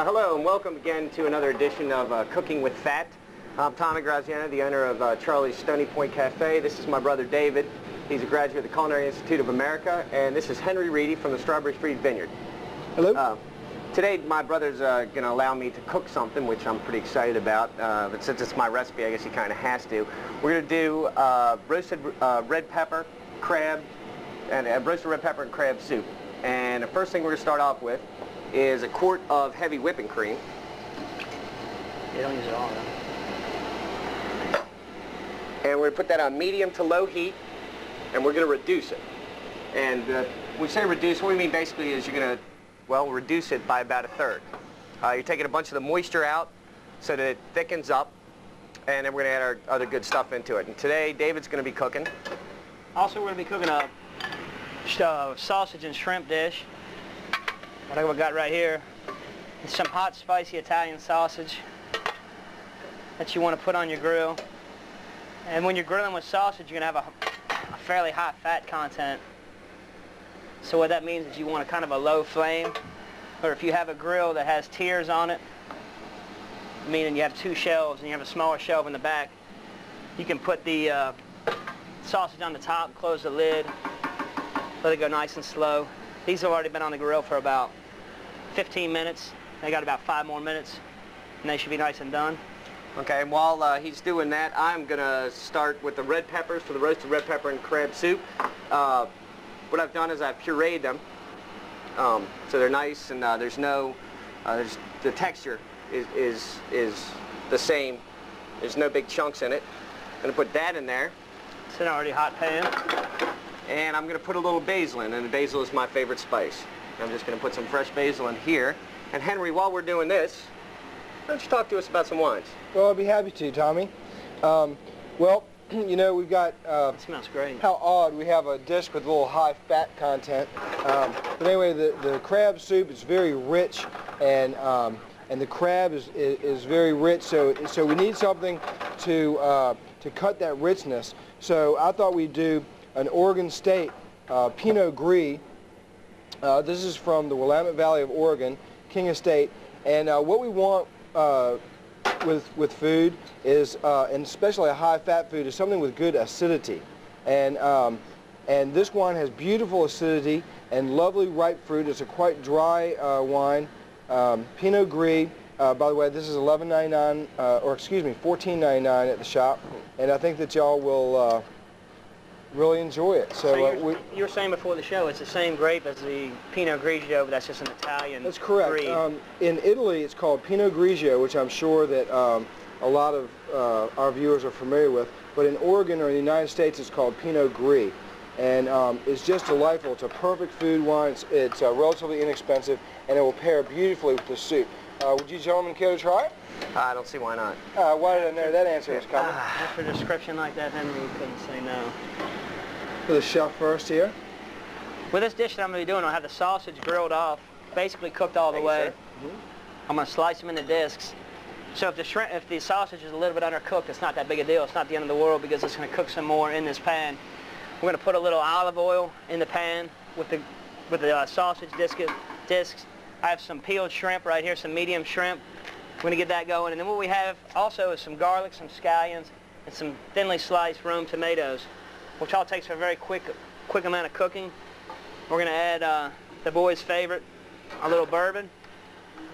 Hello and welcome again to another edition of Cooking with Fat. I'm Tommy Graziano, the owner of Charlie's Stony Point Cafe. This is my brother David. He's a graduate of the Culinary Institute of America, and this is Henry Reedy from the Strawberry Street Vineyard. Hello. Today my brother's going to allow me to cook something which I'm pretty excited about, but since it's my recipe I guess he kind of has to. We're going to do roasted red pepper, crab, and roasted red pepper and crab soup. And the first thing we're going to start off with is a quart of heavy whipping cream. You don't use it all, though. And we're going to put that on medium to low heat, and we're going to reduce it. And when we say reduce, what we mean basically is you're going to, well, reduce it by about a third. You're taking a bunch of the moisture out so that it thickens up, and then we're going to add our other good stuff into it. And today, David's going to be cooking. Also, we're going to be cooking a sausage and shrimp dish. What I've got right here is some hot, spicy Italian sausage that you want to put on your grill. And when you're grilling with sausage, you're going to have a fairly high fat content. So what that means is you want a kind of a low flame, or if you have a grill that has tiers on it, meaning you have two shelves and you have a smaller shelf in the back, you can put the sausage on the top, close the lid, let it go nice and slow. These have already been on the grill for about 15 minutes. They got about 5 more minutes, and they should be nice and done. Okay, and while he's doing that, I'm going to start with the red peppers for the roasted red pepper and crab soup. What I've done is I've pureed them, so they're nice, and there's no, the texture is the same. There's no big chunks in it. I'm going to put that in there. It's an already hot pan. And I'm going to put a little basil in, and the basil is my favorite spice. I'm just going to put some fresh basil in here. And Henry, while we're doing this, why don't you talk to us about some wines? Well, I'd be happy to, Tommy. Well, you know, we've got... it smells great. How odd, we have a dish with a little high fat content. But anyway, the crab soup is very rich, and the crab is very rich, so we need something to cut that richness. So I thought we'd do an Oregon State Pinot Gris. This is from the Willamette Valley of Oregon, King Estate. And what we want with food is, and especially a high-fat food, is something with good acidity. And this wine has beautiful acidity and lovely ripe fruit. It's a quite dry wine. Pinot Gris. By the way, this is $11.99, or excuse me, $14.99 at the shop. And I think that y'all will really enjoy it. So you were saying before the show, it's the same grape as the Pinot Grigio, but that's just an Italian. That's correct. breed. In Italy, it's called Pinot Grigio, which I'm sure that a lot of our viewers are familiar with. But in Oregon or in the United States, it's called Pinot Gris. And it's just delightful. It's a perfect food wine. It's relatively inexpensive, and it will pair beautifully with the soup. Would you gentlemen care to try it? I don't see why not. Why did I know that answer was coming? After a description like that, Henry, you couldn't say no. For the chef first here. With this dish that I'm going to be doing, I'll have the sausage grilled off, basically cooked all the way. I'm going to slice them into discs. So if the sausage is a little bit undercooked, it's not that big a deal. It's not the end of the world because it's going to cook some more in this pan. We're going to put a little olive oil in the pan with the sausage discs. I have some peeled shrimp right here, some medium shrimp. We're going to get that going. And then what we have also is some garlic, some scallions, and some thinly sliced Rome tomatoes, which all takes a very quick amount of cooking. We're going to add the boys' favorite, a little bourbon.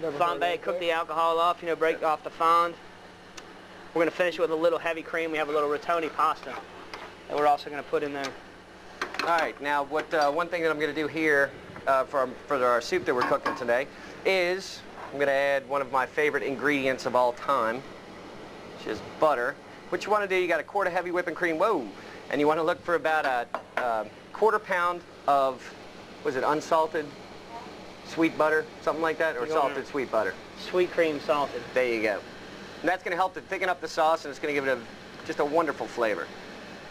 Flambe, cook the alcohol off, you know, break off the fond. We're going to finish with a little heavy cream. We have a little rotoni pasta that we're also going to put in there. All right, now one thing that I'm going to do here for our soup that we're cooking today is I'm going to add one of my favorite ingredients of all time, which is butter. What you want to do, you got a quart of heavy whipping cream, whoa, and you want to look for about a quarter pound of, was it unsalted sweet butter, something like that, or salted sweet butter? Sweet cream salted. There you go. And that's going to help to thicken up the sauce, and it's going to give it just a wonderful flavor.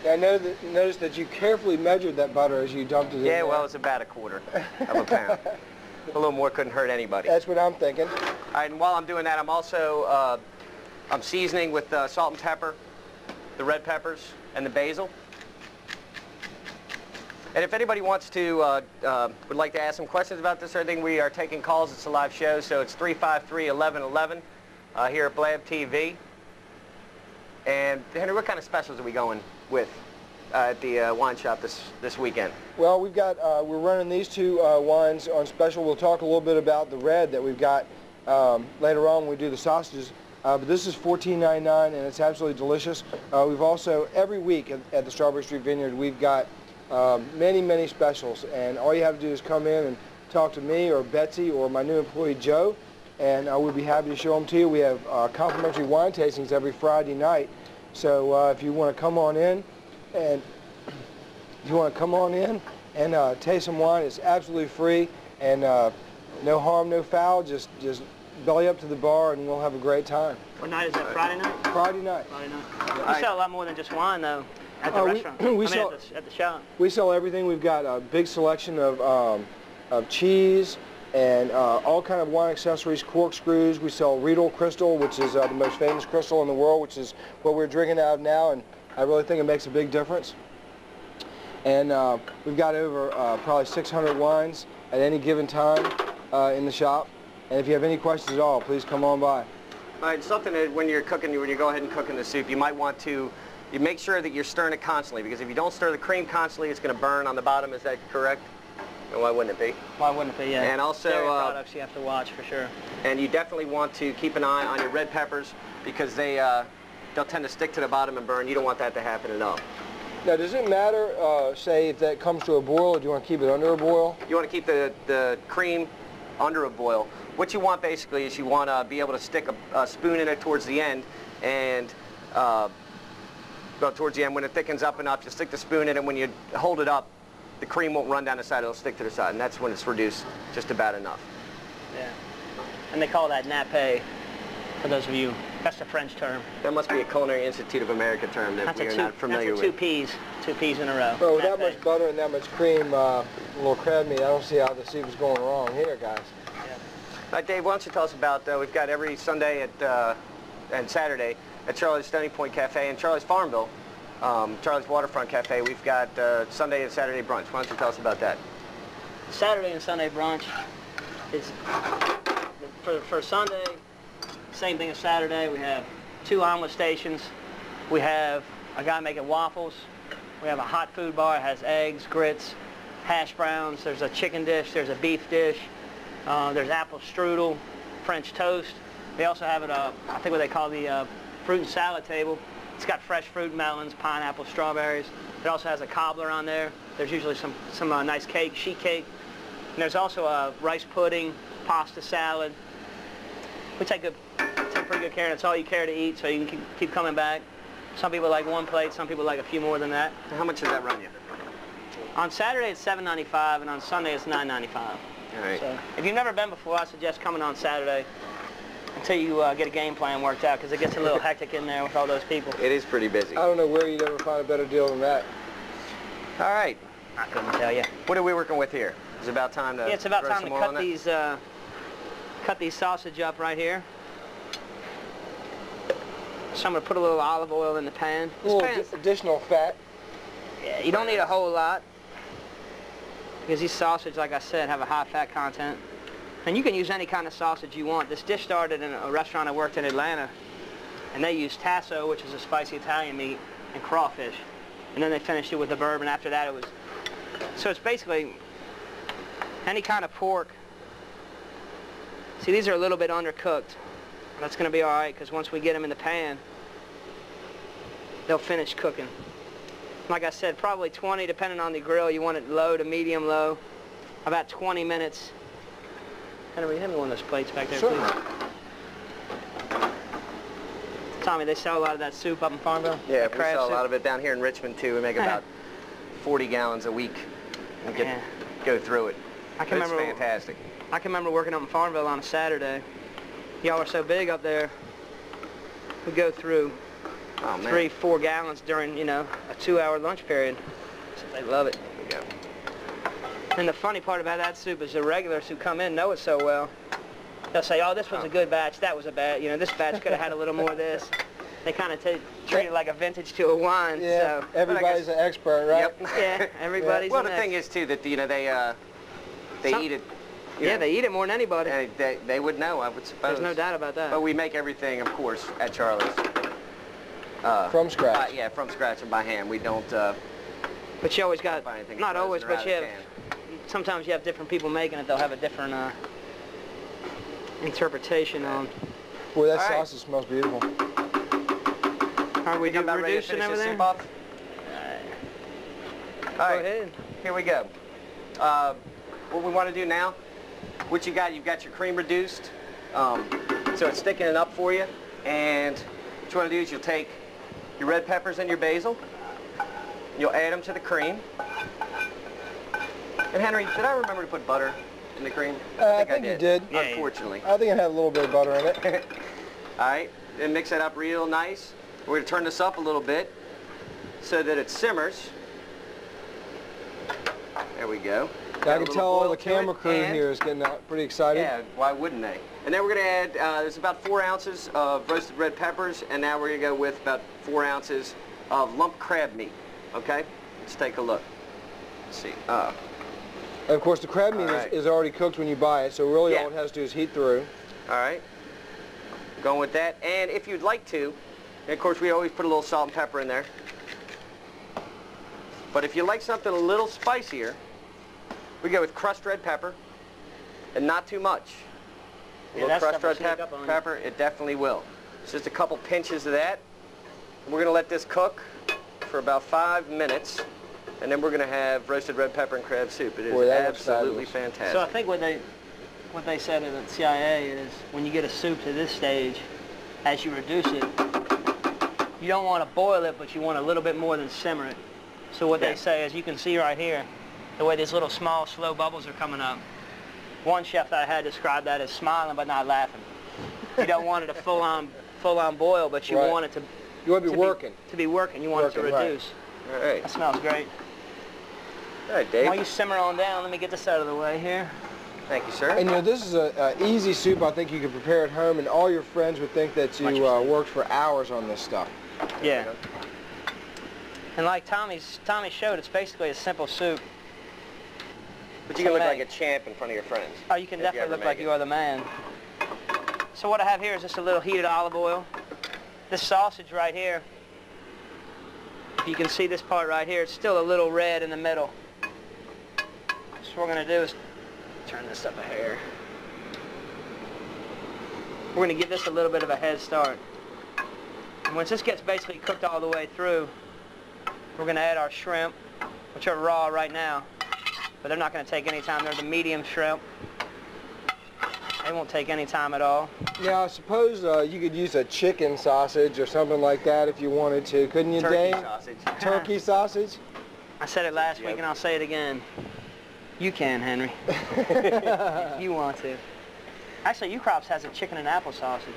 Yeah, I noticed that you carefully measured that butter as you dumped it in there. Yeah, well, it's about a quarter of a pound. A little more couldn't hurt anybody. That's what I'm thinking. All right, and while I'm doing that, I'm also I'm seasoning with salt and pepper, the red peppers, and the basil. And if anybody wants to, would like to ask some questions about this or anything, we are taking calls. It's a live show, so it's 353-1111 here at Blab TV. And Henry, what kind of specials are we going with at the wine shop this weekend? Well, we've got, we're running these two wines on special. We'll talk a little bit about the red that we've got later on when we do the sausages. But this is $14.99 and it's absolutely delicious. We've also, every week at the Strawberry Street Vineyard, we've got many specials, and all you have to do is come in and talk to me or Betsy or my new employee Joe, and we'll be happy to show them to you. We have complimentary wine tastings every Friday night, so if you want to come on in and taste some wine, it's absolutely free and no harm, no foul. Just belly up to the bar and we'll have a great time. What night is that? Friday night? Friday night. Friday night. You sell a lot more than just wine, though, at the restaurant. At the shop. We sell everything. We've got a big selection of cheese and all kind of wine accessories, corkscrews. We sell Riedel Crystal, which is the most famous crystal in the world, which is what we're drinking out of now, and I really think it makes a big difference. And we've got over probably 600 wines at any given time in the shop. And if you have any questions at all, please come on by. All right, something that when you go ahead and cook in the soup, you might want to make sure that you're stirring it constantly, because if you don't stir the cream constantly, it's going to burn on the bottom. Is that correct? And why wouldn't it be? Why wouldn't it be, yeah. And also, dairy products you have to watch for sure. And you definitely want to keep an eye on your red peppers, because they'll tend to stick to the bottom and burn. You don't want that to happen at all. Now, does it matter, say, if that comes to a boil, or do you want to keep it under a boil? You want to keep the cream under a boil. What you want basically is you want to be able to stick a spoon in it towards the end, and towards the end when it thickens up enough, you stick the spoon in it. When you hold it up, the cream won't run down the side, it'll stick to the side, and that's when it's reduced just about enough. Yeah. And they call that nappe, for those of you. That's the French term. That must be a Culinary Institute of America term that we are not familiar with. That's two peas in a row. Well, with that much butter and that much cream, a little crab meat, I don't see how the soup is going wrong here, guys. All right, Dave, why don't you tell us about, we've got every Sunday and Saturday at Charlie's Stony Point Cafe and Charlie's Farmville, Charlie's Waterfront Cafe. We've got Sunday and Saturday brunch. Why don't you tell us about that? Saturday and Sunday brunch is, for Sunday, same thing as Saturday. We have 2 omelet stations. We have a guy making waffles. We have a hot food bar. It has eggs, grits, hash browns. There's a chicken dish. There's a beef dish. There's apple strudel, French toast. They also have it, I think what they call the fruit and salad table. It's got fresh fruit, melons, pineapple, strawberries. It also has a cobbler on there. There's usually some nice cake, sheet cake. And there's also a rice pudding, pasta salad. We take pretty good care, and it's all you care to eat, so you can keep coming back. Some people like 1 plate, some people like a few more than that. How much does that run you? On Saturday it's $7.95, and on Sunday it's $9.95. All right. So if you've never been before, I suggest coming on Saturday until you get a game plan worked out, because it gets a little hectic in there with all those people. It is pretty busy. I don't know where you'd ever find a better deal than that. All right. I couldn't tell you. What are we working with here? It's about time to it's about time to cut these sausage up right here. So I'm going to put a little olive oil in the pan. A little additional fat. Yeah, you don't need a whole lot, because these sausage, like I said, have a high fat content. And you can use any kind of sausage you want. This dish started in a restaurant I worked in Atlanta, and they used tasso, which is a spicy Italian meat, and crawfish. And then they finished it with the bourbon. After that it was... So it's basically any kind of pork. See, these are a little bit undercooked. That's going to be all right, because once we get them in the pan, they'll finish cooking. Like I said, probably 20, depending on the grill. You want it low to medium low. About 20 minutes. Henry, hand me one of those plates back there, sure, please. Tommy, they sell a lot of that soup up in Farmville? Yeah, we sell a lot of it down here in Richmond, too. We make about 40 gallons a week and go through it. It's fantastic. I can remember working up in Farmville on a Saturday. Y'all are so big up there, we go through 3-4 gallons during, you know, a 2-hour lunch period. So they love it. Yeah. And the funny part about that soup is the regulars who come in know it so well. They'll say, oh, this was a good batch, that was a bad, you know, this batch could have had a little more of this. they kind of treat it like a vintage to a wine. Yeah, so. everybody's an expert, right? Yep. Yeah, everybody's. Well, the thing is too that they eat it. Yeah, they eat it more than anybody. And they would know, I would suppose. There's no doubt about that. But we make everything, of course, at Charlie's. From scratch. Yeah, from scratch and by hand. We don't. But you always got, not always, but you have. Sometimes you have different people making it. They'll have a different interpretation on. Boy, that sausage smells beautiful. Are we reducing everything? All right. Go ahead. Here we go. What we want to do now, what you got? You've got your cream reduced, so it's thickening up for you. And what you want to do is you'll take your red peppers and your basil. You'll add them to the cream. And Henry, did I remember to put butter in the cream? I think you did. Unfortunately. I think it had a little bit of butter in it. All right, then mix that up real nice. We're going to turn this up a little bit so that it simmers. There we go. I can tell all the camera crew here is getting pretty excited. Yeah, why wouldn't they? And then we're going to add, there's about 4 ounces of roasted red peppers, and now we're going to go with about 4 ounces of lump crab meat. Okay? Let's take a look. Let's see. And of course, the crab meat is already cooked when you buy it, so really all it has to do is heat through. All right. Going with that. And if you'd like to, and of course we always put a little salt and pepper in there. But if you like something a little spicier, we go with crushed red pepper, and not too much. A little crushed red pepper, it definitely will. It's just a couple pinches of that. And we're going to let this cook for about 5 minutes, and then we're going to have roasted red pepper and crab soup. It is absolutely fantastic. So I think what they said in the CIA is when you get a soup to this stage, as you reduce it, you don't want to boil it, but you want a little bit more than simmer it. So what they say is, you can see right here, the way these little small, slow bubbles are coming up. One chef that I had described that as smiling but not laughing. You don't want it a full-on boil, but you want it to. You want to be working. To be working. You want it to reduce. All right. That smells great. All right, Dave. While you simmer on down, let me get this out of the way here. Thank you, sir. And you know, this is an easy soup I think you could prepare at home, and all your friends would think that you worked for hours on this stuff. Yeah. And like Tommy showed, it's basically a simple soup. But you can look like a champ in front of your friends. Oh, you can definitely look like you are the man. So what I have here is just a little heated olive oil. This sausage right here, if you can see this part right here, it's still a little red in the middle. So what we're going to do is turn this up a hair. We're going to give this a little bit of a head start. And once this gets basically cooked all the way through, we're going to add our shrimp, which are raw right now. But they're not going to take any time. They're the medium shrimp. They won't take any time at all. Now, I suppose you could use a chicken sausage or something like that if you wanted to, couldn't you, Dave? Turkey sausage. Turkey sausage? I said it last week and I'll say it again. You can, Henry. If you want to. Actually, Ukrops has a chicken and apple sausage.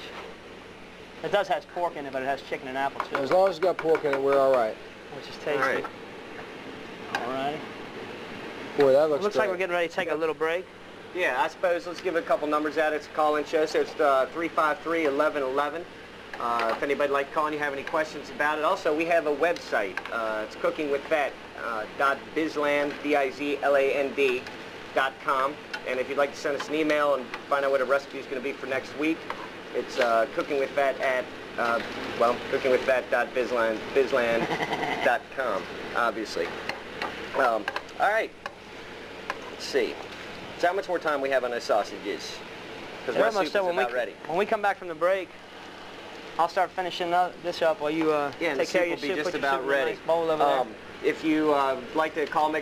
It does have pork in it, but it has chicken and apple too. As long as it's got pork in it, we're all right. Which is tasty. All right. All right. Boy, that looks Looks great. like we're getting ready to take a little break. Yeah, I suppose let's give a couple numbers out. It's a call-in show, so it's 353-1111. If anybody would like to call and you have any questions about it. Also, we have a website. It's cookingwithfat.bizland.com. And if you'd like to send us an email and find out what a recipe is going to be for next week, it's cookingwithfat at cookingwithfat.bizland.com, obviously. All right. Let's see. So how much more time we have on those sausages? Because my soup is about ready. When we come back from the break, I'll start finishing this up while you take care of your soup. Just put your about soup in a ready. nice bowl over there. If you like to call, make